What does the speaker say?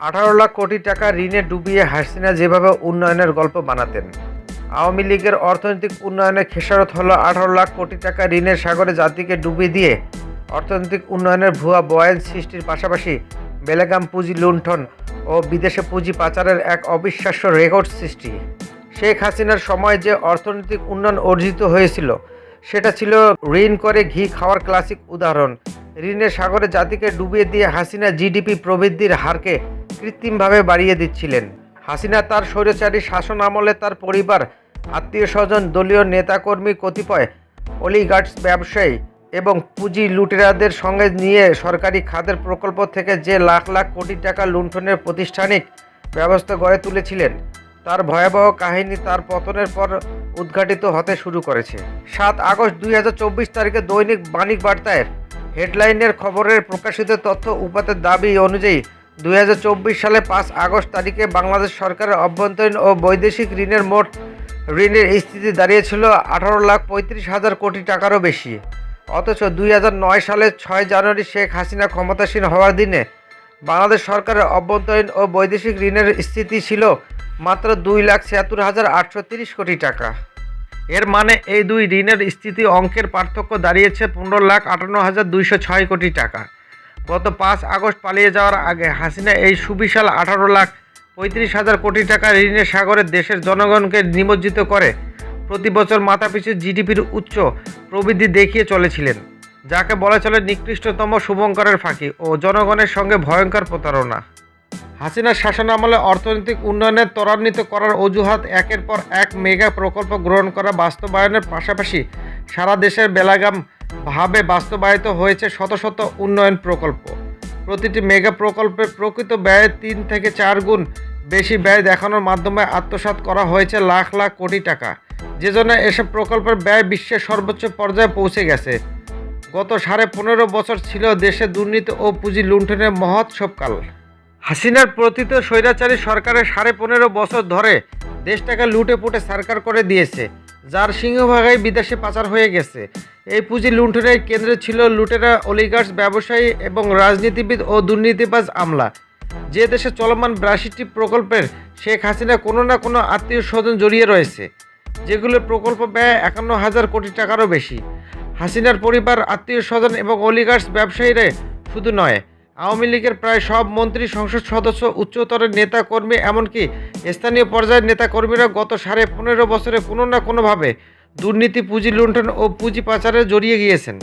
18 লাখ কোটি টাকা ঋণে ডুবিয়ে হাসিনা যেভাবে উন্নয়নের গল্প বানাতেন, আওয়ামী লীগের অর্থনৈতিক উন্নয়নের খেসারত হলো 18 লাখ কোটি টাকা ঋণের সাগরে জাতিকে ডুবিয়ে দিয়ে অর্থনৈতিক উন্নয়নের ভুয়া বয়ান সৃষ্টির পাশাপাশি বেলেগাম পুঁজি লুণ্ঠন ও বিদেশে পুঁজি পাচারের এক অবিশ্বাস্য রেকর্ড সৃষ্টি। শেখ হাসিনার সময় যে অর্থনৈতিক উন্নয়ন অর্জিত হয়েছিল সেটা ছিল ঋণ করে ঘি খাওয়ার ক্লাসিক উদাহরণ। ঋণের সাগরে জাতিকে ডুবিয়ে দিয়ে হাসিনা জিডিপি প্রবৃদ্ধির হারকে কৃত্রিমভাবে বাড়িয়ে দিচ্ছিলেন। হাসিনা তার স্বৈরাচারী শাসন আমলে তার পরিবার, আত্মীয় স্বজন, দলীয় নেতাকর্মী, কতিপয় অলিগার্ডস, ব্যবসায়ী এবং পুঁজি লুটেরাদের সঙ্গে নিয়ে সরকারি খাতের প্রকল্প থেকে যে লাখ লাখ কোটি টাকা লুণ্ঠনের প্রাতিষ্ঠানিক ব্যবস্থা গড়ে তুলেছিলেন তার ভয়াবহ কাহিনী তার পতনের পর উদ্ঘাটিত হতে শুরু করেছে। 7 আগস্ট 2024 তারিখে দৈনিক বাণিক বার্তায় হেডলাইনের খবরের প্রকাশিত তথ্য উপাত্তের দাবি অনুযায়ী 2024 সালে 5 আগস্ট তারিখে বাংলাদেশ সরকারের অভ্যন্তরীণ ও বৈদেশিক ঋণের মোট ঋণের স্থিতি দাঁড়িয়েছিল 18,35,000 কোটি টাকারও বেশি। অথচ 2009 সালের 6 জানুয়ারি শেখ হাসিনা ক্ষমতাসীন হওয়ার দিনে বাংলাদেশ সরকারের অভ্যন্তরীণ ও বৈদেশিক ঋণের স্থিতি ছিল মাত্র 2,76,830 কোটি টাকা। এর মানে এই দুই ঋণের স্থিতি অঙ্কের পার্থক্য দাঁড়িয়েছে 15,58,206 কোটি টাকা। গত 5 আগস্ট পালিয়ে যাওয়ার আগে হাসিনা এই সুবিশাল 18,35,000 কোটি টাকা ঋণের সাগরে দেশের জনগণকে নিমজ্জিত করে প্রতি বছর মাথাপিছু জিডিপির উচ্চ প্রবৃদ্ধি দেখিয়ে চলেছিলেন, যাকে বলা চলে নিকৃষ্টতম শুভঙ্করের ফাঁকি ও জনগণের সঙ্গে ভয়ঙ্কর প্রতারণা। হাসিনার শাসনামলে অর্থনৈতিক উন্নয়নের ত্বরান্বিত করার অজুহাত একের পর এক মেগা প্রকল্প গ্রহণ করা বাস্তবায়নের পাশাপাশি সারা দেশের বেলাগাম ভাবে বাস্তবায়িত হয়েছে শত শত উন্নয়ন প্রকল্প। প্রতিটি মেগা প্রকল্পের প্রকৃত ব্যয়ের 3 থেকে 4 গুণ বেশি ব্যয় দেখানোর মাধ্যমে আত্মসাৎ করা হয়েছে লাখ লাখ কোটি টাকা, যে জন্য এসব প্রকল্পের ব্যয় বিশ্বের সর্বোচ্চ পর্যায়ে পৌঁছে গেছে। গত 15.5 বছর ছিল দেশে দুর্নীতি ও পুঁজি লুণ্ঠনের মহোৎসবকাল। হাসিনার পতিত স্বৈরাচারী সরকারের 15.5 বছর ধরে দেশটাকে লুটে পুটে সরকার করে দিয়েছে, যার সিংহভাগই বিদেশে পাচার হয়ে গেছে। এই পুঁজি লুণ্ঠনের কেন্দ্রে ছিল লুটেরা, অলিগার্স, ব্যবসায়ী এবং রাজনীতিবিদ ও দুর্নীতিবাজ আমলা। যে দেশে চলমান 82টি প্রকল্পের শেখ হাসিনা কোনো না কোনো আত্মীয় স্বজন জড়িয়ে রয়েছে, যেগুলোর প্রকল্প ব্যয় 51,000 কোটি টাকারও বেশি। হাসিনার পরিবার, আত্মীয় স্বজন এবং অলিগার্স ব্যবসায়ীরা শুধু নয়, আওয়ামী লীগের প্রায় সব মন্ত্রী, সংসদ সদস্য, উচ্চতরের নেতা কর্মী, এমনকি স্থানীয় পর্যায়ের নেতাকর্মীরা গত 15.5 বছরে কোনো না কোনোভাবে দুর্নীতি, পুঁজি লুণ্ঠন ও পুঁজি পাচারে জড়িয়ে গিয়েছেন।